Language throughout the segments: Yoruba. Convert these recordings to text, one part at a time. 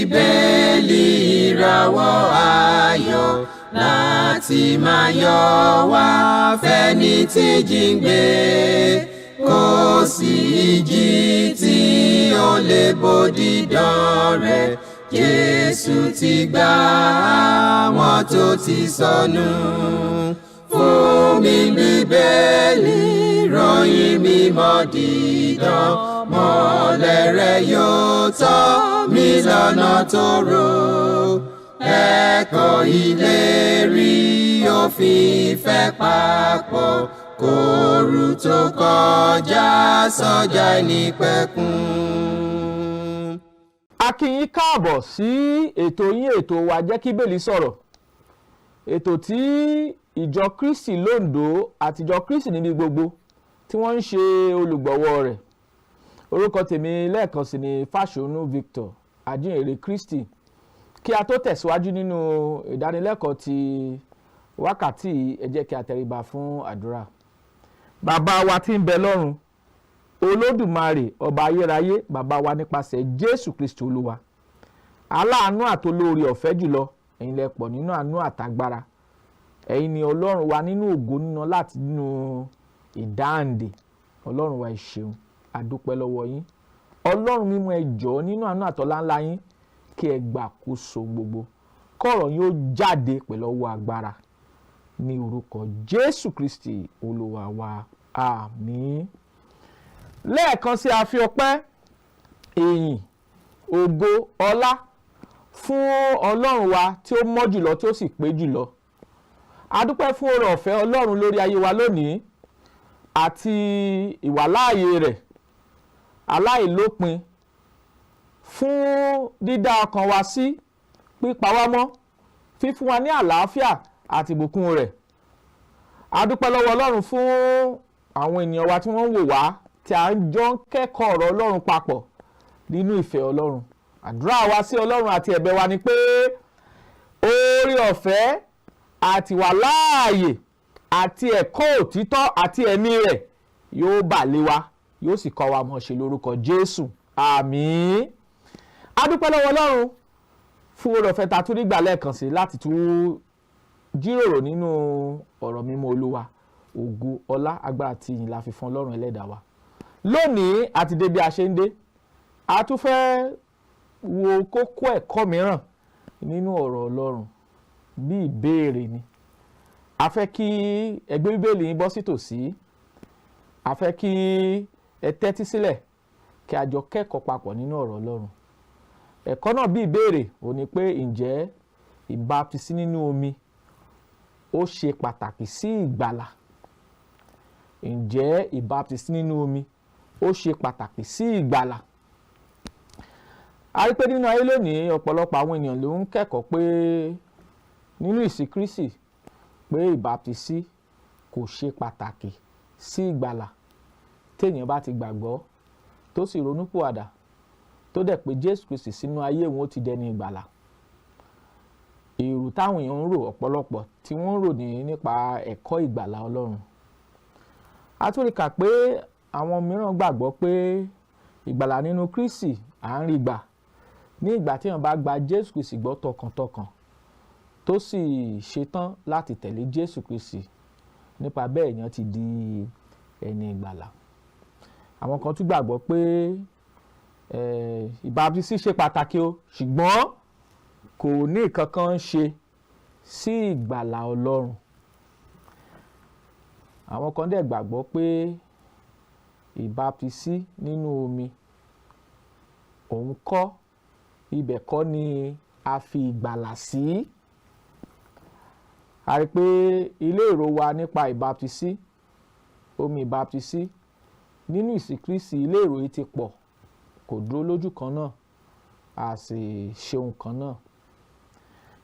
bíbélì ìràwọ̀ ayọ̀ láti máa yọ wá fẹ́ni tí jíǹgbé, kò sí ìjì tí ó lè bòdì dán rẹ̀. Jésù ti gbà àwọn tó ti sọnù. Fún mi bíbélì, ròyìn mímọ́ dídán, mọ́lẹ̀ rẹ̀ yóò tọ́ mi lọ́nà tòrò. Ẹ̀kọ́ ìlérí òfin ìfẹ́ papọ̀, kóru tó kọjá sọ́jà ìnípẹ̀kun. A kí yín káàbọ̀ sí ètò yín ètò wa JEKIBIBELI sọ̀rọ̀. Ètò tí ìjọ Kristi lóńdó àti ìjọ Kristi níbi gbogbo tí wọ́n ń ṣe olùgbọ̀wọ́ rẹ̀. Orúkọ tèmi lẹ́ẹ̀kan sí ni Fasonu Victor Ajihinrere Kristi. Kí a tó tẹ̀síwájú nínú ìdánilẹ́kọ̀ọ́ ti wákàtí, ẹ jẹ́ kí a tẹríba fún àdúrà. Bàbá wa tí ń bẹ lọ́run, Olódùmarè ọba ayérayé, bàbá wa nípasẹ̀ Jésù Kristi Olúwa, aláàánú àtolóore ọ̀fẹ́ jùlọ, ẹ̀yin lẹ pọ̀ nínú àánú àtagbára. Ẹ̀yin ni Ọlọ́run wa nínú ògo, nínú láti nínú ìdáǹdè. Ọlọ́run wa ẹ ṣeun, a dúpẹ́ lọ́wọ́ yín. Ọlọ́run mímọ́ ẹ jọ̀ọ́ nínú àánú àtọlá ńlá yín, kí ẹ gbàkóso gbogbo, kọ́rọ̀ yín ó jáde pẹ̀lú ọwọ́ agbára ní orúkọ Jésù Kristi Olúwa wa, àmín. Lẹ́ẹ̀kan sí a fi ọpẹ́, ìyìn, ògo, ọlá fún Ọlọ́run wa tí ó mọ́ jùlọ tí ó sì pé jùlọ. A dúpẹ́ fún oore ọ̀fẹ́ Ọlọ́run lórí ayé wa lónìí àti ìwàláàyè rẹ̀ aláìlópin, fún dídá ọkàn wa sí, pípa wá mọ́, fífún wa ní àlàáfíà àti ìbùkún rẹ̀. A dúpẹ́ lọ́wọ́ Ọlọ́run fún àwọn ènìyàn wa tí wọ́n ń wò wá, tí a ń jọ ń kẹ́kọ̀ọ́ ọ̀rọ̀ Ọlọ́run papọ̀ nínú ìfẹ́ Ọlọ́run. Àdúrà wa sí Ọlọ́run àti ẹ̀bẹ̀ wa ni pé oore ọ̀fẹ́ àti ìwàláàyè àti ẹ̀kọ́ òtítọ́ àti ẹ̀mí rẹ̀ yóò bà lé wa, yóò sì kọ́ wa mọ̀ ṣe lórúkọ Jésù, àmín. A dúpẹ́ lọ́wọ́ Ọlọ́run fún oore ọ̀fẹ́ ta tún nígbà lẹ́ẹ̀kan sí láti tún jíròrò nínú ọ̀rọ̀ mímọ́ Olúwa. Ògo, ọlá, agbára àti ìyìn la fi fún Ọlọ́run ẹlẹ́dàá wa. Lónìí àti dé bí a ṣe ń dé, a tún fẹ́ wo kókó ẹ̀kọ́ mìíràn nínú ọ̀rọ̀ Ọlọ́run bí ìbéèrè ni. A fẹ́ kí ẹ gbé Bíbélì yín bọ́ sí tòsí, a fẹ́ kí ẹ tẹ́tí sílẹ̀ kí a jọ kẹ́kọ̀ọ́ papọ̀ nínú ọ̀rọ̀ Ọlọ́run. Ẹ̀kọ́ náà bí ìbéèrè ò ní pé ǹjẹ́ ìbáptisí nínú omi ó ṣe pàtàkì sí ìgbàlà? Ǹjẹ́ ìbáptisí nínú omi ó ṣe pàtàkì sí ìgbàlà? A rí pé nínú ayé lónìí ọ̀pọ̀lọpọ̀ àwọn ènìyàn ló ń kẹ́kọ̀ọ́ pé nínú ìsìn Kristi pé ìbáptisí kò ṣe pàtàkì sí ìgbàlà. Téèyàn bá ti gbàgbọ́ tó sì ronúpìwàdà tó dẹ̀ pé Jésù Kristi sínú ayé wọn ó ti dẹni ìgbàlà. Èrò táwọn èèyàn ń rò ọ̀pọ̀lọpọ̀ tí wọ́n ń rò nípa ẹ̀kọ́ ìgbàlà Ọlọ́run. A tún rí kà pé àwọn mìíràn gbàgbọ́ pé ìgbàlà nínú Kristi à ń rí gbà ní ìgbà tí èèyàn bá gba Jésù Kristi gbọ́ tọkàntọkàn tó sì ṣetán láti tẹ̀lé Jésù Kristi. Nípa bẹ́ẹ̀ èèyàn ti di ẹni ìgbàlà. Àwọn kan tún gbàgbọ́ pé ìbáptisí ṣe pàtàkì o, ṣùgbọ́n kò ní nǹkan kan ṣe sí ìgbàlà Ọlọ́run. Àwọn kan dẹ̀ gbàgbọ́ pé ìbáptisí nínú omi òun kọ́, ibẹ̀ kọ́ ni a fi ìgbàlà sí. A rí pé ilé èrò wa nípa ìbáptisí, omi ìbáptisí nínú ìsìn Kristi, ilé èrò yìí ti pọ̀, kò dúró lójú kan náà, a sì ṣe ohun kan náà.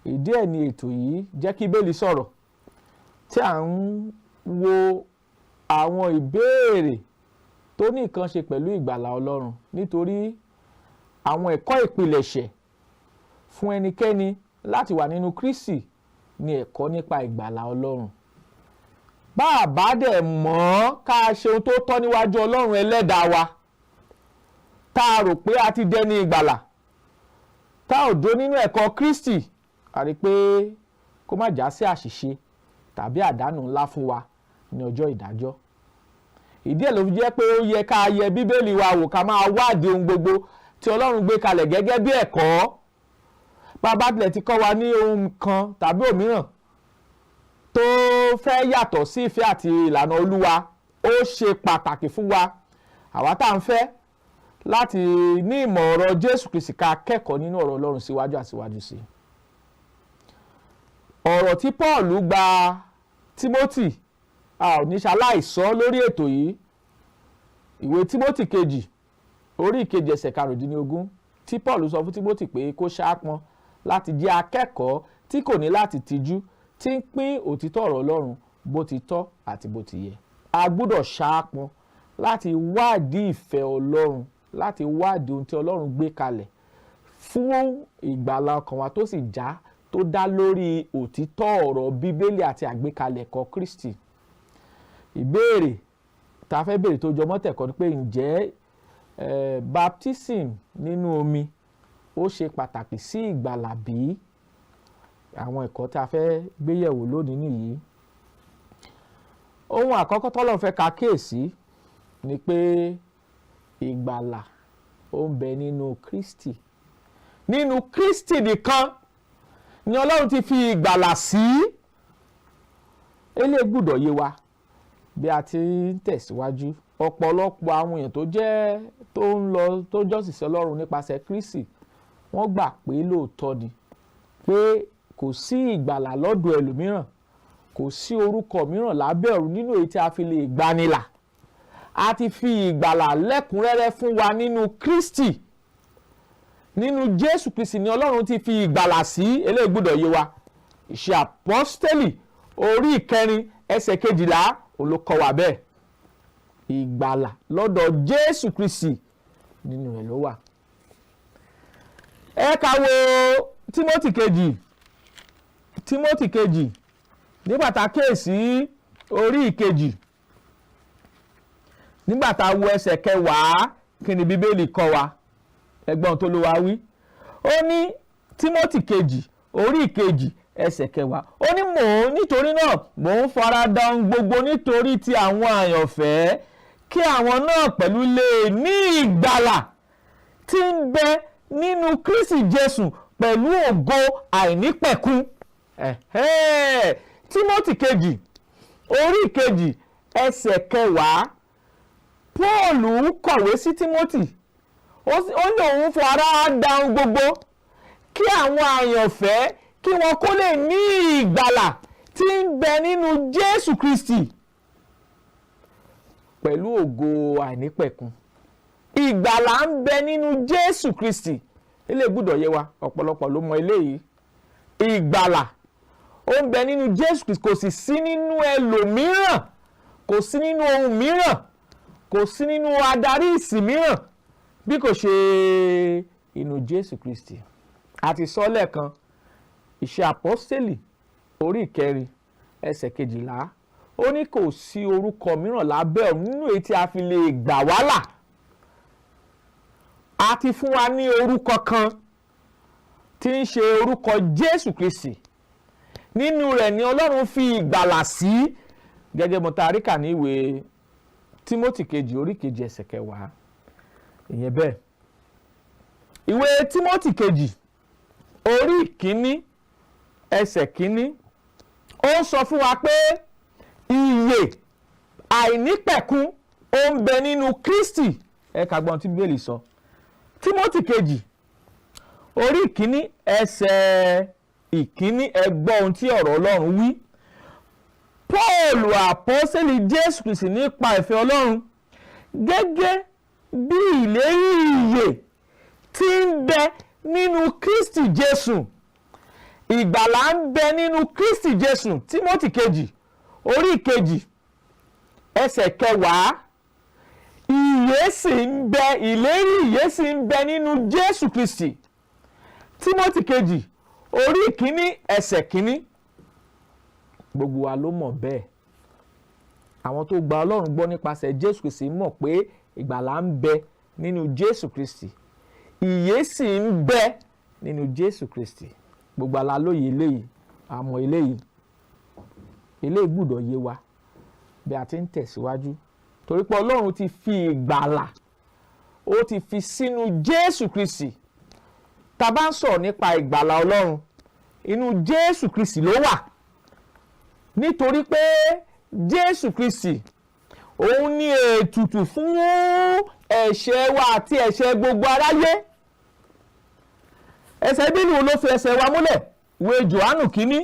Ìdí ẹ̀ ni ètò yìí JEKIBIBELI sọ̀rọ̀ tí à ń wo àwọn ìbéèrè tó ní nǹkan ṣe pẹ̀lú ìgbàlà Ọlọ́run, nítorí àwọn ẹ̀kọ́ ìpilẹ̀ṣẹ̀ fún ẹnikẹ́ni láti wà nínú Kristi ni ẹ̀kọ́ nípa ìgbàlà Ọlọ́run. Bá a bá dẹ̀ mọ̀ ká ṣe ohun tó tọ́ níwájú Ọlọ́run ẹlẹ́dàá wa, tá a rò pé a ti dẹni ìgbàlà, tá ò dó nínú ẹ̀kọ́ Kristi, a rí pé kó má já sí àṣìṣe tàbí àdánù ńlá fún wa ní ọjọ́ ìdájọ́. Ìdí ẹ̀ ló fi jẹ́ pé ó yẹ ká yẹ Bíbélì wa wò, ká máa wádìí ohun gbogbo tí Ọlọ́run gbé kalẹ̀ gẹ́gẹ́ bí ẹ̀kọ́. Bàbá tilẹ̀ ti kọ́ wa ní ohun kan tàbí òmíràn tó fẹ́ yàtọ̀ sí ìfẹ́ àti ìlànà Olúwa, ó ṣe pàtàkì fún wa àwa tá à ń fẹ́ láti ní ìmọ̀ ọ̀rọ̀ Jésù Kristi, ká kẹ́kọ̀ọ́ nínú ọ̀rọ̀ Ọlọ́run síwájú àsíwájú sí i. Ọ̀rọ̀ tí Paul gba Timothy, a ò ní ṣaláìsọ lórí ètò yìí. Ìwé Timothy kejì orí ìkejì ẹsẹ̀ 15 tí Paul sọ fún Timothy pé kó ṣáàpọn láti jẹ́ akẹ́kọ̀ọ́ tí kò ní láti tijú, tí ń pín òtítọ́ ọ̀rọ̀ Ọlọ́run bó ti tọ́ àti bó ti yẹ. A gbọ́dọ̀ ṣáàpọn láti wádìí ìfẹ́ Ọlọ́run, láti wádìí ohun tí Ọlọ́run gbé kalẹ̀ fún ìgbàlà ọkàn wa tó sì já, tó dá lórí òtítọ́ ọ̀rọ̀ Bíbélì àti àgbékalẹ̀ ẹ̀kọ́ Kristi. Ìbéèrè tá a fẹ́ béèrè tó jọmọ́ tẹ̀kọ́ ni pé ǹjẹ́ baptism nínú omi ó ṣe pàtàkì sí ìgbàlà bí? Àwọn ẹ̀kọ́ tá a fẹ́ gbé yẹ̀wò lónìí nìyí. Ohun àkọ́kọ́ tọ́lọ́run fẹ́ ká kíyèsí ni pé ìgbàlà ó ń bẹ nínú Kristi. Nínú Kristi nìkan ni Ọlọ́run ti fi ìgbàlà sí. Eléyìí gbọ́dọ̀ yé wa bí a ti ń tẹ̀síwájú. Ọ̀pọ̀lọpọ̀ àwọn èèyàn tó jọ́sìn sí Ọlọ́run nípasẹ̀ Kristi, wọ́n gbà pé lóòótọ́ ni pé kò sí ìgbàlà lọ́dọ̀ ẹlòmíràn, kò sí orúkọ mìíràn lábẹ́ ọ̀run nínú èyí tí a fi lè gbanilà. A ti fi ìgbàlà lẹ́kùnrẹ́rẹ́ fún wa nínú Kristi. Nínú Jésù Kristi ni Ọlọ́run ti fi ìgbàlà sí. Eléyìí gbọ́dọ̀ yé wa. Ìṣe Àpọ́stélì orí 4 ẹsẹ̀ 12 ló kọ́ wa bẹ́ẹ̀. Ìgbàlà lọ́dọ̀ Jésù Kristi nínú ẹ̀ ló wà. Ẹ ká wo Timothy kejì nígbà tá a kíyèsí orí 2, nígbà tá a wo ẹsẹ̀ 10, kí ni Bíbélì kọ́ wa? Ẹgbọ́n tó ló wá wí. Ó ní Timothy kejì orí 2 ẹsẹ̀ 10, ó ní nítorí náà mò ń farada ohun gbogbo nítorí ti àwọn àyànfẹ́, kí àwọn náà pẹ̀lú lè ní ìgbàlà tí ń bẹ nínú Kristi Jésù pẹ̀lú ògo àìnípẹ̀kun. Timothy kejì orí 2 ẹsẹ̀ 10, Paul kọ̀wé sí Timothy. Ó ní òun fara da ohun gbogbo kí àwọn àyànfẹ́ kí wọn kó lè ní ìgbàlà tí ń bẹ nínú Jésù Kristi pẹ̀lú ògo àìnípẹ̀kun. Ìgbàlà ń bẹ nínú Jésù Kristi. Ilé gbọ́dọ̀ yé wa, ọ̀pọ̀lọpọ̀ ló mọ eléyìí. Ìgbàlà ó ń bẹ nínú Jésù Kristi, kò sì sí nínú ẹlòmíràn, kò sí nínú ohun mìíràn, kò sí nínú adarí ìsìn mìíràn bí kò ṣe inú Jésù Kristi. A ti sọ lẹ́ẹ̀kan, Ìṣe Àpọ́stélì orí 4 ẹsẹ̀ 12, ó ní kò sí orúkọ mìíràn lábẹ́ ọ̀run nínú èyí tí a fi lè gbà wá là. A ti fún wa ní orúkọ kan tí ń ṣe orúkọ Jésù Kristi. Nínú rẹ̀ ni Ọlọ́run fi ìgbàlà sí, gẹ́gẹ́ bí tá a rí kà ní ìwé Timothy kejì orí 2 ẹsẹ̀ 10. Ìyẹn bẹ́ẹ̀. Ìwé Timothy kejì orí 1 ẹsẹ̀ 1, ó ń sọ fún wa pé ìyè àìnípẹ̀kun ó ń bẹ nínú Kristi. Ẹ ká gbọ́n tí Bíbélì sọ. Timothy kejì orí 1 ẹsẹ̀ 1, ẹ gbọ́ ohun tí ọ̀rọ̀ Ọlọ́run wí. Paul àpọ́sítélì Jésù Kristi nípa ìfẹ́ Ọlọ́run, gẹ́gẹ́ bí ìlérí ìyè tí ń bẹ nínú Kristi Jésù. Ìgbàlà ń bẹ nínú Kristi Jésù. Timothy kejì orí 2 ẹsẹ̀ 10, ìyè sì ń bẹ, ìlérí ìyè sì ń bẹ nínú Jésù Kristi. Timothy kejì orí 1 ẹsẹ̀ 1. Gbogbo wa ló mọ̀ bẹ́ẹ̀. Àwọn tó gba Ọlọ́run gbọ́ nípasẹ̀ Jésù Kristi mọ̀ pé ìgbàlà ń bẹ nínú Jésù Kristi. Ìyè sì ń bẹ nínú Jésù Kristi. Gbogbo alálòyè eléyìí, àmọ́ eléyìí gbọ́dọ̀ yé wa bí a ti ń tẹ̀síwájú, torí pé Ọlọ́run ti fi ìgbàlà, ó ti fi sínú Jésù Kristi. Tá a bá ń sọ̀rọ̀ nípa ìgbàlà Ọlọ́run, inú Jésù Kristi ló wà, nítorí pé Jésù Kristi òun ní ètùtù fún ẹ̀ṣẹ̀ wa àti ẹ̀ṣẹ̀ gbogbo aráyé. Ẹsẹ̀ Bíbélì ló fi ẹsẹ̀ wa múlẹ̀, ìwé Jòhánù kínní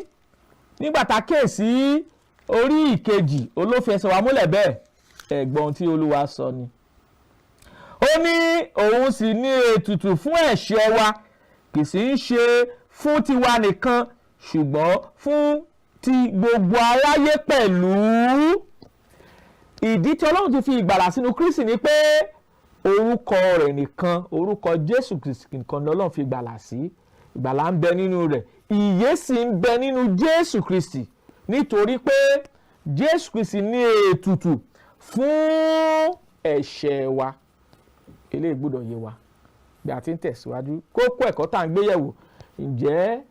nígbà tá a kíyèsí orí ìkejì ló fi ẹsẹ̀ wa múlẹ̀ bẹ́ẹ̀. Ẹ̀gbọ́n tí Olúwa sọ ni, ó ní òun sì ní ètùtù fún ẹ̀ṣẹ̀ wa, kì í sì ń ṣe fún tiwa nìkan ṣùgbọ́n fún ti gbogbo aráyé pẹ̀lú. Ìdí tí Ọlọ́run ti fi ìgbàlà sínú Kristi ni pé orúkọ rẹ̀ nìkan, orúkọ Jésù Kristi nìkan ni Ọlọ́run fi ìgbàlà sí. Ìgbàlà ń bẹ nínú rẹ̀, ìyè sì ń bẹ nínú Jésù Kristi, nítorí pé Jésù Kristi ní ètùtù fún ẹ̀ṣẹ̀ wa. Eléyìí gbọ́dọ̀ yé wa bí a ti ń tẹ̀síwájú. Kókó ẹ̀kọ́ tá à ń gbé yẹ̀wò, ǹjẹ́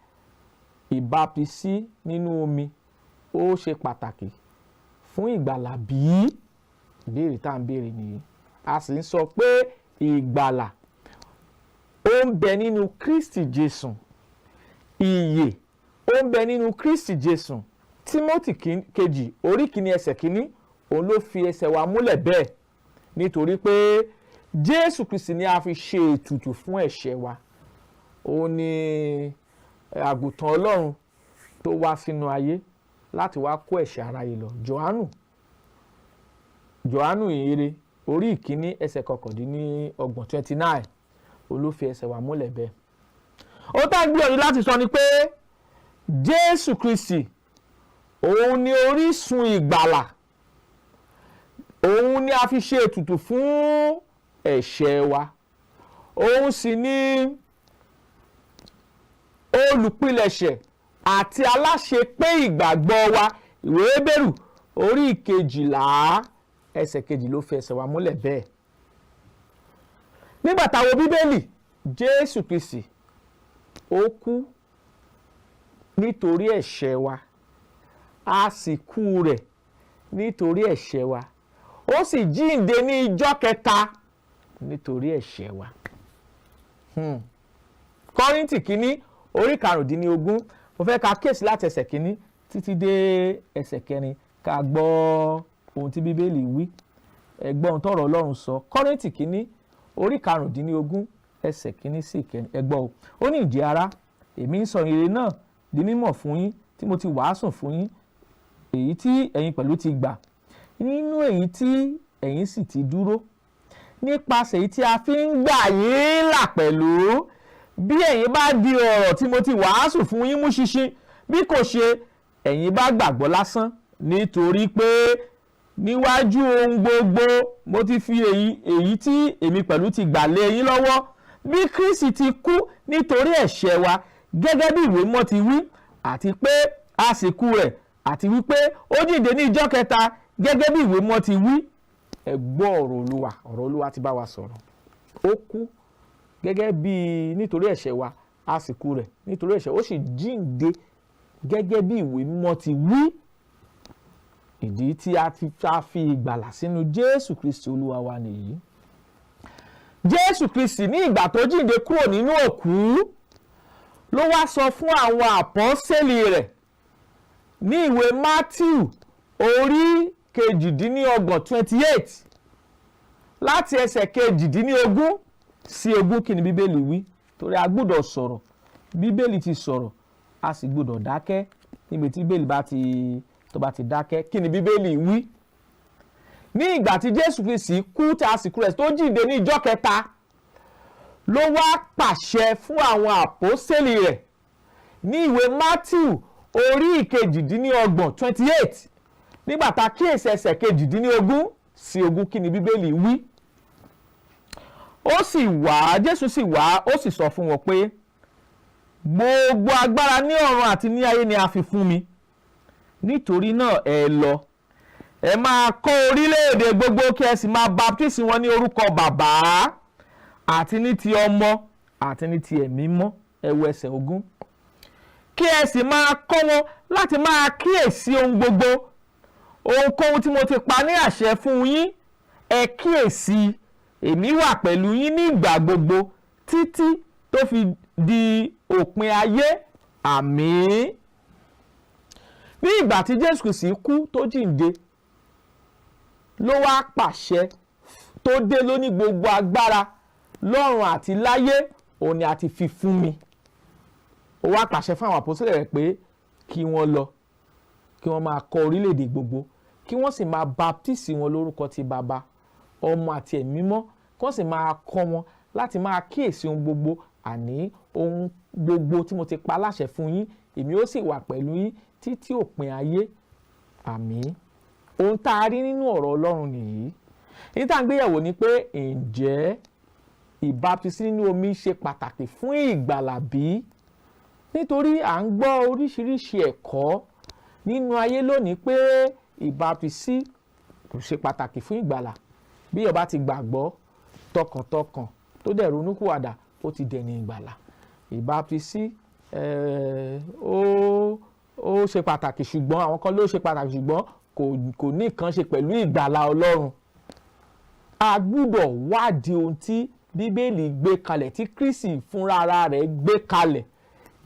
ìbáptisí nínú omi ó ṣe pàtàkì fún ìgbàlà bí? Ìbéèrè tá à ń béèrè nìyí. A sì ń sọ pé ìgbàlà ó ń bẹ nínú Kristi Jésù, ìyè ó ń bẹ nínú Kristi Jésù. Tímótì kejì orí kìíní ẹsẹ̀ kìíní òun ló fi ẹsẹ̀ wa múlẹ̀ bẹ́ẹ̀, nítorí pé Jésù Kristi ni a fi ṣe ètùtù fún ẹ̀ṣẹ̀ wa. Ó ní àgùntàn Ọlọ́run tó wá sínú ayé láti wá kó ẹ̀ṣẹ̀ aráyé lọ. Jòhánù ìhìnrere orí ìkíní ẹsẹ̀ kọkàndínlọ́gbọ̀n 29 olófi ẹsẹ̀ wa múlẹ̀ bẹ́ẹ̀. Ó tá gbìyànjú láti sọ ni pé Jésù Kristi òun ni orísun ìgbàlà, òun ni a fi ṣe ètùtù fún ẹ̀ṣẹ̀ wa, òun sì ni olùpilẹ̀ṣẹ̀ àti aláṣepé ìgbàgbọ́ wa. Ìwé Hébérù orí 12 ẹsẹ̀ 2 ló fi ẹsẹ̀ wa múlẹ̀ bẹ́ẹ̀. Nígbà tá a wo Bíbélì, Jésù Kristi ó kú nítorí ẹ̀ṣẹ̀ wa, a sì kú rẹ̀ nítorí ẹ̀ṣẹ̀ wa, ó sì jíǹde ní ijọ́ kẹta nítorí ẹ̀ṣẹ̀ wa. Kọ́ríńtì kínní orí 15, mo fẹ́ ká kíyèsí láti ẹsẹ̀ kínní títí dé ẹsẹ̀ 4 ká gbọ́ ohun tí Bíbélì wí. Ẹ gbọ́ ohun tọ́rọ̀ Ọlọ́run sọ. Kọ́ríńtì kínní orí 15 ẹsẹ̀ 1 sí 4. Ẹ gbọ́ o. Ó ní, ìjẹ́ ará, èmi ń sọ ìrere náà di mímọ̀ fún yín tí mo ti wàásù fún yín, èyí tí ẹ̀yin pẹ̀lú ti gbà, nínú èyí tí ẹ̀yin sì ti dúró, nípasẹ̀ èyí tí a fi ń gbà yín là pẹ̀lú, bí ẹ̀yin bá di ọ̀rọ̀ tí mo ti wàásù fún yín mú ṣinṣin, bí kò ṣe ẹ̀yin bá gbàgbọ́ lásán. Nítorí pé níwájú ohun gbogbo mo ti fi èyí tí èmi pẹ̀lú ti gbà lé yín lọ́wọ́, bí Kristi ti kú nítorí ẹ̀ṣẹ̀ wa gẹ́gẹ́ bí ìwé mọ́ ti wí, àti pé a sì kú rẹ̀, àti wípé ó jíǹde ní ijọ́ kẹta gẹ́gẹ́ bí ìwé mọ́ ti wí. Ẹ gbọ́ ọ̀rọ̀ Olúwa ti bá wa sọ̀rọ̀. Ó kú gẹ́gẹ́ bí nítorí ẹ̀ṣẹ̀ wa, a sì kú rẹ̀ nítorí ẹ̀ṣẹ̀, ó sì jíǹde gẹ́gẹ́ bí ìwé mọ́ ti wí. Ìdí tí a fi ìgbàlà sínú Jésù Kristi Olúwa wa nìyí. Jésù Kristi ní ìgbà tó jíǹde kúrò nínú òkú ló wá sọ fún àwọn àpọ́sítélì rẹ̀ ní ìwé Mátíù orí 28 láti ẹsẹ̀ 18 sí 20. Kí ni Bíbélì wí? Torí a gbọ́dọ̀ sọ̀rọ̀, Bíbélì ti sọ̀rọ̀, a sì gbọ́dọ̀ dákẹ́ níbi tí Bíbélì bá ti dákẹ́. Kí ni Bíbélì wí? Ní ìgbà tí Jésù Kristi kú tí a sì kú rẹ̀ tó jíǹde ní ijọ́ kẹta, ló wá pàṣẹ fún àwọn àpọ́sítélì rẹ̀ ní ìwé Mátíù orí 28 nígbà tá a kíyèsí ẹsẹ̀ 18 sí 20. Kí ni Bíbélì wí? Jésù sì wá, ó sì sọ fún wọn pé gbogbo agbára ní ọ̀run àti ní ayé ni a fi fún mi. Nítorí náà ẹ lọ, ẹ máa kọ́ orílẹ̀-èdè gbogbo kí ẹ sì máa baptisi wọn ní orúkọ Bàbá àti ní ti Ọmọ àti ní ti Ẹ̀mí Mọ́. ẹ̀wọ̀ ẹsẹ̀ 20. Kí ẹ sì máa kọ́ wọn láti máa kíyèsí ohun gbogbo, ohunkóhun tí mo ti pa ní àṣẹ fún yín, ẹ kíyèsí, èmi wà pẹ̀lú yín ní ìgbà gbogbo títí tó fi di òpin ayé. Àmín. Ní ìgbà tí Jésù Kristi kú tó jíǹde, ló wá pàṣẹ tó dé lóní gbogbo agbára lọ́run àti láyé òun ni a ti fi fún mi. Ó wá pàṣẹ fún àwọn àpọ́sítélì rẹ̀ pé kí wọ́n lọ, kí wọ́n máa kọ orílẹ̀-èdè gbogbo, kí wọ́n sì máa baptisi wọn lórúkọ ti Baba, Ọmọ àti Ẹ̀mí Mímọ́, kí wọ́n sì máa kọ́ wọn láti máa kíyèsí ohun gbogbo, àní ohun gbogbo tí mo ti pa láṣẹ fún yín, èmi ó sì wà pẹ̀lú yín títí òpin ayé. Àmín. Ohun tá a rí nínú ọ̀rọ̀ Ọlọ́run nìyí. Èyí tá à ń gbéyẹ̀wò ni pé ǹjẹ́ ìbáptisí nínú omi ṣe pàtàkì fún ìgbàlà bí? Nítorí à ń gbọ́ oríṣiríṣi ẹ̀kọ́ nínú ayé lónìí pé ìbáptisí kò ṣe pàtàkì fún ìgbàlà. Bí ó bá ti gbàgbọ́ tọkàntọkàn tó dẹ̀ ronúkúwàdà, ó ti dẹni ìgbàlà. Ìbáptisí ó ṣe pàtàkì, ṣùgbọ́n àwọn kan ló ṣe pàtàkì ṣùgbọ́n kò ní nǹkan ṣe pẹ̀lú ìgbàlà Ọlọ́run. A gbúdọ̀ wádìí ohun tí Bíbélì gbé kalẹ̀, tí Kristi fúnra ara rẹ̀ gbé kalẹ̀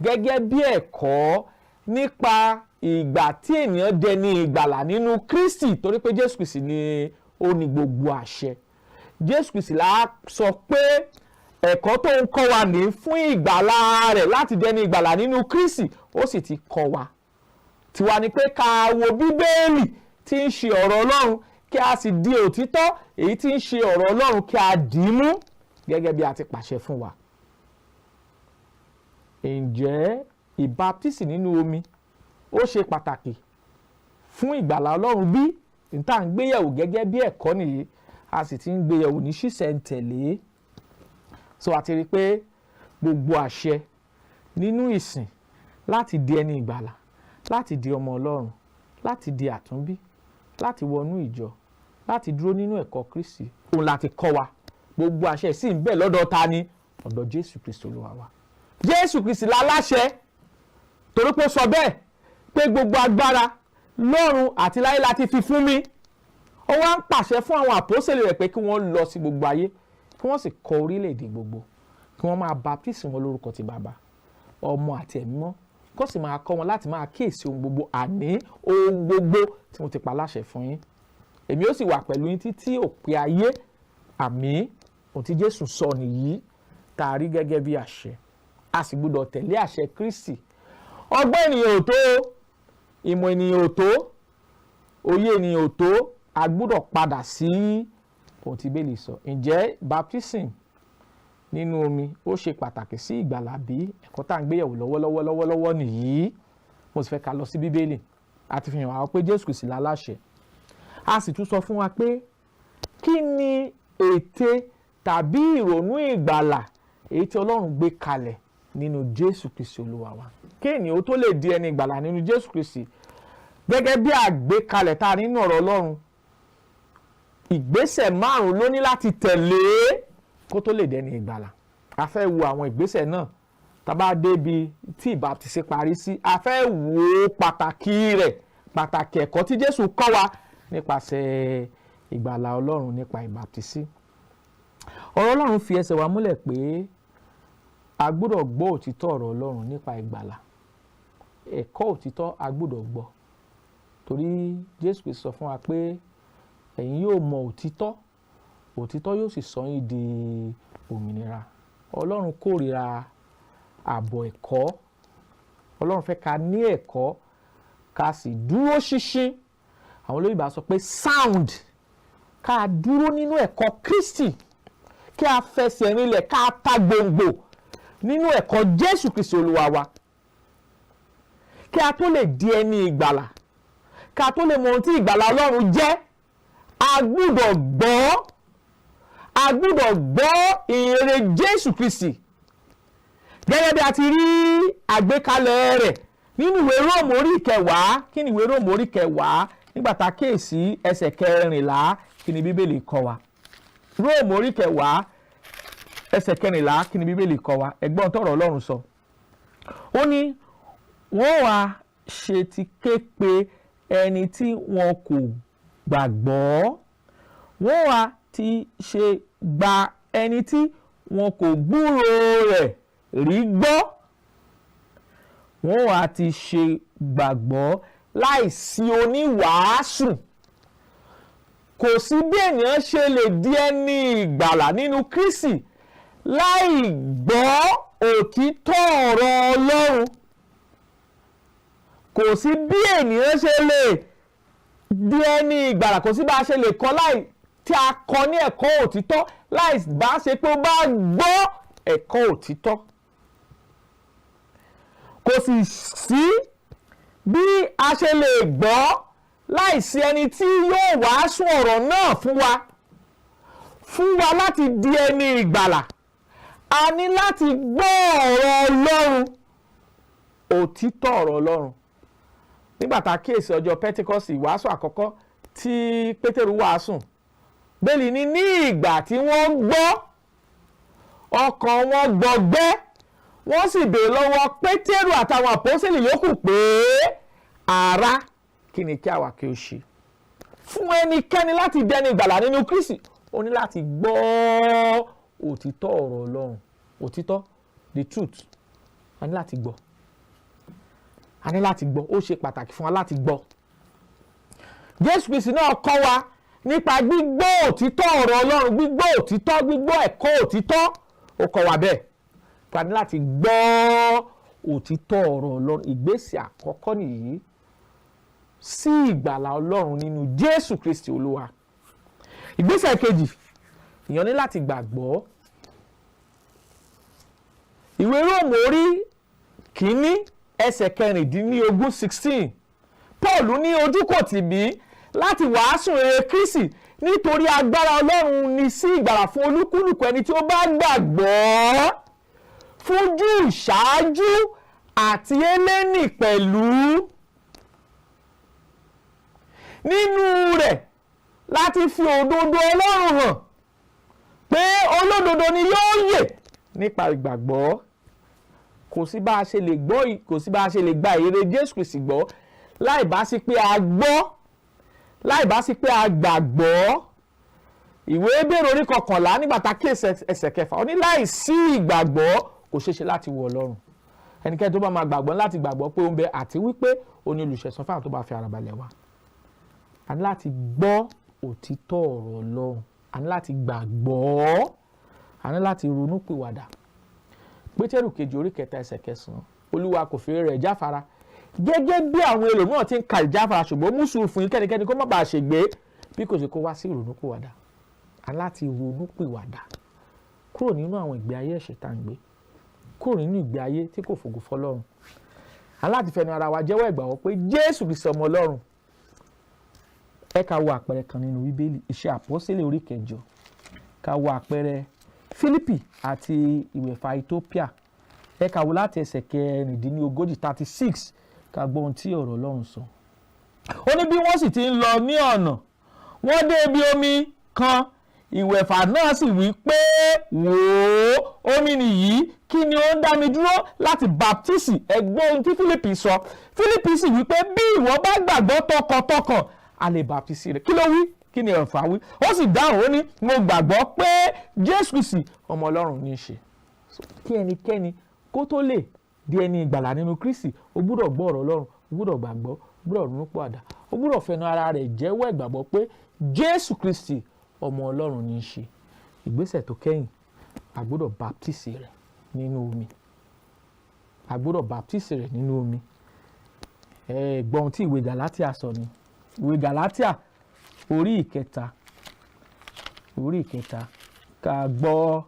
gẹ́gẹ́ bí ẹ̀kọ́ nípa ìgbà tí ènìyàn dẹni ìgbàlà nínú Kristi, torí pé Jésù Kristi ni ó ní gbogbo àṣẹ. Jésù Kristi là sọ pé ẹ̀kọ́ tó ń kọ́ wa ní fún ìgbàlà rẹ̀ láti dẹni ìgbàlà nínú Kristi, ó sì ti kọ́ wa. Tiwa ni pé ká wo Bíbélì tí ń ṣe ọ̀rọ̀ Ọlọ́run, kí a sì di òtítọ́ èyí tí ń ṣe ọ̀rọ̀ Ọlọ́run kí a dì í mú gẹ́gẹ́ bí a ti pàṣẹ fún wa. Ǹjẹ́ ìbáptísì nínú omi ó ṣe pàtàkì fún ìgbàlà Ọlọ́run bí? Níta ń gbéyẹ̀wò gẹ́gẹ́ bí ẹ̀kọ́ nìyí, a sì ti ń gbéyẹ̀wò ní ṣísẹ̀ntẹ̀lé. So a ti rí pé gbogbo àṣẹ nínú ìsìn láti di ẹni ìgbàlà, láti di ọmọ Ọlọ́run, láti di àtúnbí, láti wọnú ìjọ, láti dúró nínú ẹ̀kọ́ Kristi, òun láti kọ́ wa. Gbogbo àṣẹ sì ń bẹ lọ́dọ̀ ta ni? Ọ̀dọ̀ Jésù Kristi Olúwa wa. Jésù Kristi láláṣẹ, torí pé ó sọ bẹ́ẹ̀ pé gbogbo agbára lọ́run àti láyé láti fi fún mi. Ó wá ń pàṣẹ fún àwọn àpọ́sítélì rẹ̀ pé kí wọ́n lọ sí gbogbo ayé, kí wọ́n sì kọ orílẹ̀-èdè gbogbo, kí wọ́n máa baptisi wọn lórúkọ ti Baba, Ọmọ àti Ẹ̀mí Mímọ́, kó sì máa kọ́ wọn láti máa kíyèsí ohun gbogbo, àní ohun gbogbo tí mo ti pa láṣẹ fún yín. Èmi ó sì wà pẹ̀lú yín títí òpin ayé. Àmín. Ohun tí Jésù sọ nìyí, tá a rí gẹ́gẹ́ bí àṣẹ. A sì gbọ́dọ̀ tẹ̀lé àṣẹ Kristi. Ọgbọ́n ènìyàn ò tó, ìmọ̀ ènìyàn ò tó, òye ènìyàn ò tó, a gbọ́dọ̀ padà sí ohun tí Bíbélì sọ. Ǹjẹ́ baptism nínú omi ó ṣe pàtàkì sí ìgbàlà bí? Ẹ̀kọ́ tá à ń gbéyẹ̀wò lọ́wọ́lọ́wọ́ nìyí. Mo sì fẹ́ ká lọ sí Bíbélì. A ti fi hàn wá pé Jésù Kristi láláṣẹ. A sì tún sọ fún wa pé kí ni ète tàbí ìrònú ìgbàlà èyí tí Ọlọ́run gbé kalẹ̀ nínú Jésù Kristi Olúwa wa. Kí ènìyàn ó tó lè di ẹni ìgbàlà nínú Jésù Kristi, gẹ́gẹ́ bí àgbékalẹ̀ tá a nínú ọ̀rọ̀ Ọlọ́run, ìgbésẹ̀ 5 ló ní láti tẹ̀lé kó tó lè dẹni ìgbàlà. A fẹ́ wo àwọn ìgbésẹ̀ náà tá bá débi tí ìbáptisí parí sí. A fẹ́ wo pàtàkì rẹ̀, pàtàkì ẹ̀kọ́ tí Jésù kọ́ wa nípasẹ̀ ìgbàlà Ọlọ́run nípa ìbáptisí. Ọ̀rọ̀ Ọlọ́run fi ẹsẹ̀ wa múlẹ̀ pé a gbọ́dọ̀ gbọ́ òtítọ́ ọ̀rọ̀ Ọlọ́run nípa ìgbàlà. Ẹ̀kọ́ òtítọ́ a gbọ́dọ̀ gbọ́, torí Jésù Kristi sọ fún wa pé ẹ̀yin yóò mọ òtítọ́, òtítọ́ yóò sì sọ yín di òmìnira. Ọlọ́run kórìíra àbọ̀ ẹ̀kọ́. Ọlọ́run fẹ́ ká ní ẹ̀kọ́, ká sì dúró ṣinṣin. Àwọn olóyìnbó sọ pé sound, ká dúró nínú ẹ̀kọ́ Kristi, kí a fẹsẹ̀ rinlẹ̀, ká ta gbòǹgbò nínú ẹ̀kọ́ Jésù Kristi Olúwa wa, kí a tó lè di ẹni ìgbàlà, kí a tó lè mọ ohun tí ìgbàlà Ọlọ́run jẹ́. A gbọ́dọ̀ gbọ́ ìyìnrere Jésù Kristi gẹ́gẹ́ bí a ti rí àgbékalẹ̀ rẹ̀ nínú ìwé Róòmù orí 10. Kí ni ìwé Róòmù orí 10? Nígbà tá a kíyèsí ẹsẹ̀ 14, kí ni Bíbélì kọ́ wa? Róòmù orí 10 ẹsẹ̀ 14, kí ni Bíbélì kọ́ wa? Ẹ gbọ́ ohun tọ́rọ̀ Ọlọ́run sọ. ó ní wọ́n wá ṣe ti ké pe ẹni tí wọn kò gbàgbọ́, wọ́n wá ti ṣe gba ẹni tí wọn kò gbúròó rẹ̀ rí gbọ́, wọ́n wá ti ṣe gbàgbọ́ láìsí oníwàásù. Kò sí bí ènìyàn ṣe lè di ẹni ìgbàlà nínú Kristi láì gbọ́ òtítọ́ ọ̀rọ̀ Ọlọ́run. Kò sí bí ènìyàn ṣe lè di ẹni ìgbàlà, kò sí bá a ṣe lè kọ́ láì tí a kọ́ ní ẹ̀kọ́ òtítọ́ láì bá ṣe pé ó bá gbọ́ ẹ̀kọ́ òtítọ́. Kò sì sí bí a ṣe lè gbọ́ láìsí ẹni tí yóò wàásù ọ̀rọ̀ náà fún wa láti di ẹni ìgbàlà. A ní láti gbọ́ ọ̀rọ̀ Ọlọ́run, òtítọ́ ọ̀rọ̀ Ọlọ́run. Nígbà tá a kíyèsí ọjọ́ Pentecost, ìwàásù àkọ́kọ́ tí Pétérù wàásù, Bíbélì ní ìgbà tí wọ́n gbọ́, ọkàn wọn gbọgbẹ́, wọ́n sì béèrè lọ́wọ́ Pétérù àtàwọn àpọ́sítélì yòókù pé ará, kí ni kí àwa kí ó ṣe? Fún ẹnikẹ́ni láti dẹni ìgbàlà nínú Kristi, ó ní láti gbọ́ òtítọ́ ọ̀rọ̀ Ọlọ́run. Òtítọ́, the truth, a ní láti gbọ́. A ní láti gbọ́, ó ṣe pàtàkì fún wa láti gbọ́. Jésù Kristi náà kọ́ wa nípa gbígbọ́ òtítọ́ ọ̀rọ̀ Ọlọ́run, gbígbọ́ òtítọ́, gbígbọ́ ẹ̀kọ́ òtítọ́, ó kọ́ wa bẹ́ẹ̀. A ní láti gbọ́ òtítọ́ ọ̀rọ̀ Ọlọ́run. Ìgbésẹ̀ àkọ́kọ́ nìyí sí ìgbàlà Ọlọ́run nínú Jésù Kristi Olúwa. Ìgbésẹ̀ kejì, èèyàn ní láti gbàgbọ́. Ìwé Róòmù orí kìíní ẹsẹ̀ 16, 16, Pelu ní ojú kò tì mí láti wàásù rere Kristi nítorí agbára Ọlọ́run ni sí ìgbàlà fún olúkúlùkù ẹni tí ó bá gbàgbọ́, fún Júù ṣáájú àti Hélénì pẹ̀lú. Nínú rẹ̀ láti fi òdodo Ọlọ́run hàn pé olódodo ni yóò yè nípa ìgbàgbọ́. Kò sí bá a ṣe lè gbọ́, kò sí bá a ṣe lè gba ìrere Jésù Kristi gbọ́ láì bá sí pé a gbọ́, láì bá sí pé a gbàgbọ́. Ìwé Hébérù orí 11 nígbà tá a kíyèsí ẹsẹ̀ 6, ó ní láì sí ìgbàgbọ́ kò ṣeé ṣe láti wọ Ọlọ́run. Ẹnikẹ́ni tó bá máa gbàgbọ́ láti gbàgbọ́ pé ó ń bẹ àti wípé ó ní olùṣẹ̀san fáwọn tó bá fi ara balẹ̀ wá. A ní láti gbọ́ òtítọ́ ọ̀rọ̀ Ọlọ́run, a ní láti gbàgbọ́, a ní láti ronúpìwàdà. Pétérù kejì orí 3 ẹsẹ̀ 9, Olúwa kò fi rẹ̀ jáfara gẹ́gẹ́ bí àwọn ẹlòmíràn ti ń ka ìjáfara, ṣùgbọ́n mú sùúrù fún kẹ́nikẹ́ni kó má bàa ṣègbé bí kò ṣe kó wá sí ìrònúpìwàdà. A ní láti ronúpìwàdà kúrò nínú àwọn ìgbé ayé ẹ̀ṣẹ̀ tá à ń gbé, kúrò nínú ìgbé ayé tí kò fògo fọ́lọ́run. A ní láti fẹnu ara wa jẹ́wọ́ ìgbàgbọ́ pé Jésù Kristi ọmọ Ọlọ́run. Ẹ ká wo àpẹẹrẹ kan nínú Bíbélì, Iṣẹ́ Àpọ́sítélì orí 8, ká wo àpẹẹrẹ Fílípì àti ìwẹ̀fà Ethiopia. Ẹ ká wo láti ẹsẹ̀ 36, 36, ká gbọ́ ohun tí ọ̀rọ̀ Ọlọ́run sọ. Ó ní bí wọ́n sì ti ń lọ ní ọ̀nà, wọ́n dé ibi omi kan, ìwẹ̀fà náà sì wí pé wò ó, omi nìyí, kí ni ó ń dá mi dúró láti baptisi? Ẹ gbọ́ ohun tí Fílípì sọ. Fílípì sì wí pé bí ìwọ bá gbàgbọ́ tọkàntọkàn, a lè baptisi rẹ̀. Kí ló wí? Kí ni ẹ̀fà wí? Ó sì dáhùn, ó ní mo gbàgbọ́ pé Jésù Kristi ọmọ Ọlọ́run ní í ṣe. Kí ẹnikẹ́ni kó tó lè di ẹni ìgbàlà nínú Kristi, ó gbúdọ̀ gbọ́ ọ̀rọ̀ Ọlọ́run, ó gbúdọ̀ gbàgbọ́, ó gbúdọ̀ ronúpìwàdà, ó gbúdọ̀ fẹnu ara rẹ̀ jẹ́wọ́ ìgbàgbọ́ pé Jésù Kristi ọmọ Ọlọ́run ní í ṣe. Ìgbésẹ̀ tó kẹ́yìn, a gbúdọ̀ baptisi rẹ̀ nínú omi. A gbúdọ̀ baptisi rẹ̀ nínú omi. Gbọ́n tí ìwé Gàlátíà sọ ni. Ìwé Gàlátíà orí 3, ká gbọ́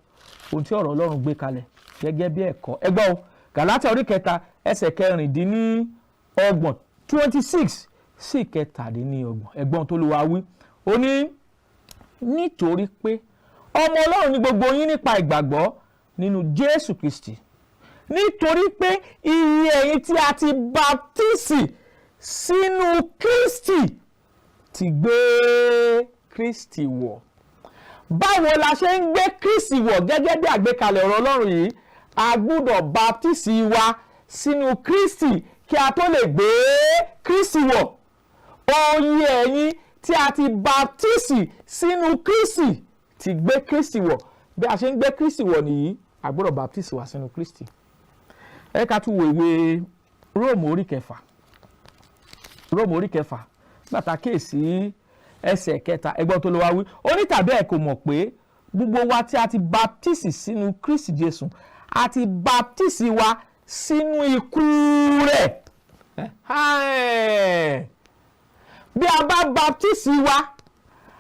ohun tí ọ̀rọ̀ Ọlọ́run gbé kalẹ̀ gẹ́gẹ́ bí ẹ̀kọ́. Ẹ gbọ́ o, Gàlátíà orí 3 ẹsẹ̀ 26 26 sí 27. Ẹ̀gbọ́n tó Olúwa wí, ó ní nítorí pé ọmọ Ọlọ́run ni gbogbo yín nípa ìgbàgbọ́ nínú Jésù Kristi, nítorí pé iye ẹ̀yin tí a ti baptisi sínú Kristi ti gbé Kristi wọ̀. Báwo la ṣe ń gbé Kristi wọ̀ gẹ́gẹ́ bí àgbékalẹ̀ ọ̀rọ̀ Ọlọ́run yìí? A gbúdọ̀ baptisi wa sínú Kristi kí a tó lè gbé Kristi wọ̀. Oyè ẹ̀yin tí a ti baptisi sínú Kristi ti gbé Kristi wọ̀. Bí a ṣe ń gbé Kristi wọ̀ nìyí, a gbọ́dọ̀ baptisi wá sínú Kristi. Ẹ ká tún wo ìwé Róòmù orí kẹfà. Róòmù orí kẹfà bàtà kéèsì ẹsẹ̀ kẹta ẹgbọ́n tó lọ wá wí. Ó ní tàbí ẹ kò mọ̀ pé gbogbo wa tí a ti baptisi sínú Kristi Jésù, a ti baptisi wa sínú ikú rẹ̀. Bí a bá baptisi wa,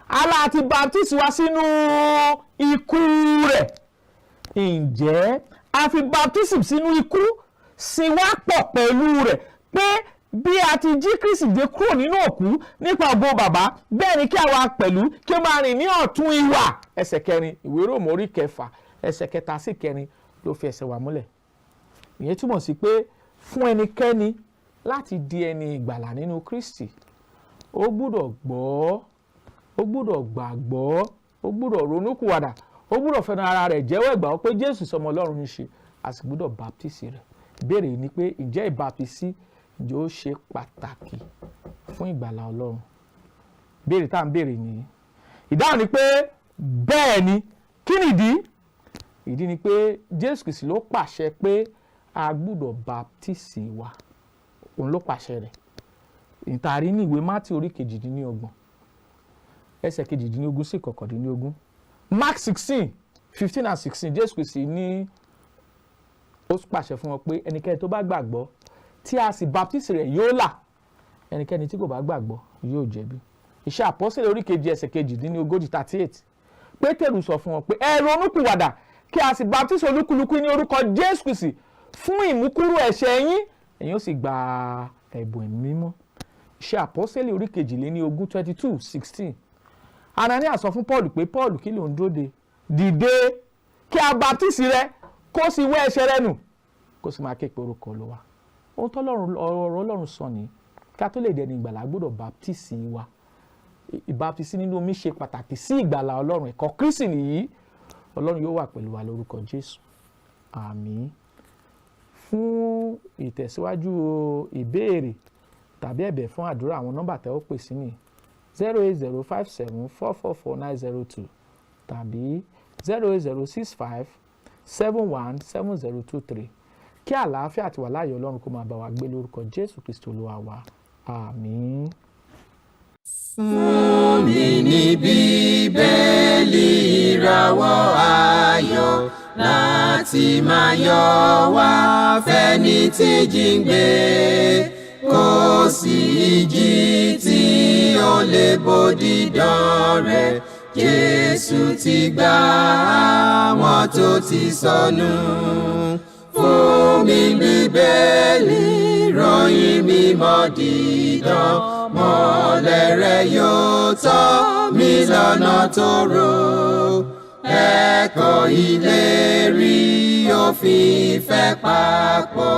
Allah ti baptisi wa sínú ikú rẹ̀. Ǹjẹ́ a fi baptism sínú ikú sì wá pọ̀ pẹ̀lú rẹ̀ pé bí a ti jí Kristi dé kúrò nínú òkú nípa ògo bàbá, bẹ́ẹ̀ ni kí àwa pẹ̀lú kí ó máa rìn ní ọ̀tún ìwà. Ẹsẹ̀ kẹrin ìwé Róòmù orí kẹfà ẹsẹ̀ kẹta sí kẹrin ló fi ẹsẹ̀ wa múlẹ̀. Ìyẹn túmọ̀ sí pé fún ẹnikẹ́ni láti di ẹni ìgbàlà nínú Kristi, ó gbúdọ̀ gbọ́, ó gbúdọ̀ gbàgbọ́, ó gbúdọ̀ ronúkúwàdà, ó gbúdọ̀ fẹnu ara rẹ̀ jẹ́wọ́ ìgbàgbọ́ pé Jésù sọmọ Ọlọ́run ní ṣe, a sì gbúdọ̀ baptisi rẹ̀. Ìbéèrè ni pé ǹjẹ́ ìbaptisi ǹjẹ́ ó ṣe pàtàkì fún ìgbàlà Ọlọ́run? Béèrè tá à ń béèrè nìyí. Ìdáhùn ni pé bẹ́ẹ̀ ni. Kí nìdí? Ìdí ni pé Jésù Kristi ló pàṣẹ pé a gbúdọ̀ baptisi wa. Òun ló pàṣẹ rẹ̀. Ìtàrí ní ìwé Mátì orí 28 ẹsẹ̀ 18 sí 19. Mark 16:15 and 16 Jésù Kristi ní ó pàṣẹ fún wọn pé ẹnikẹ́ni tó bá gbàgbọ́ tí a sì baptisi rẹ̀ yóò là, ẹnikẹ́ni tí kò bá gbàgbọ́ yóò jẹ̀bi. Iṣẹ́ Àpọ́sítélì orí 2 ẹsẹ̀ 38 38 Pétérù sọ fún wọn pé ẹ ronúpìwàdà kí a sì baptisi olúkúlùkù ní orúkọ Jésù Kristi fún ìmúkúrò ẹ̀ṣẹ̀ yín, ẹ̀yin ó sì gba ẹ̀bùn ẹ̀mí mímọ́. Iṣẹ́ Àpọ́sítélì orí 22 22:16 Anania sọ fún Paul pé Paul, kí ló ń dúró de? Dìde kí a baptisi rẹ kó sì wẹ̀ ẹ̀ṣẹ̀ rẹ nù kó sì máa ké pe orúkọ Olúwa. Ohun tó ọ̀rọ̀ Ọlọ́run sọ ni ká tó lè dẹni ìgbàlà gbọ́dọ̀ baptisi wa. Ìbaptisi nínú omi ṣe pàtàkì sí ìgbàlà Ọlọ́run. Ẹ̀kọ́ Kristi nìyí. Ọlọ́run yóò wà pẹ̀lú wa lórúkọ Jésù. Àmín. Fún ìtẹ̀síwájú ìbéèrè tàbí ẹ̀bẹ̀ fún àdúrà, àwọn nọ́mbà tẹ́ ó pè sí ni 08057444902 tàbí 08065717023. Kí àlàáfíà àti wàláàyè Ọlọ́run kó máa bá wa gbé lórúkọ Jésù Kristi Olúwa wa. Àmín. Fún mi ní Bíbélì ìràwọ̀ ayọ̀ láti máa yọ̀ wá fẹ́ni tí jíǹgbé, kò sí ìjì tí ó lè bòdì dán rẹ̀. Jésù ti gbà àwọn tó ti sọnù. Fún mi Bíbélì ìròyìn mímọ́ dídán, mọ́lẹ̀ rẹ̀ yóò tọ́ mi lọ́nà tòrò. Ẹ̀kọ́ ìlérí òfin ìfẹ́ papọ̀,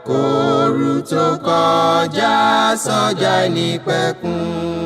kóru tó kọjá sọ́jà ìnípẹ̀kun.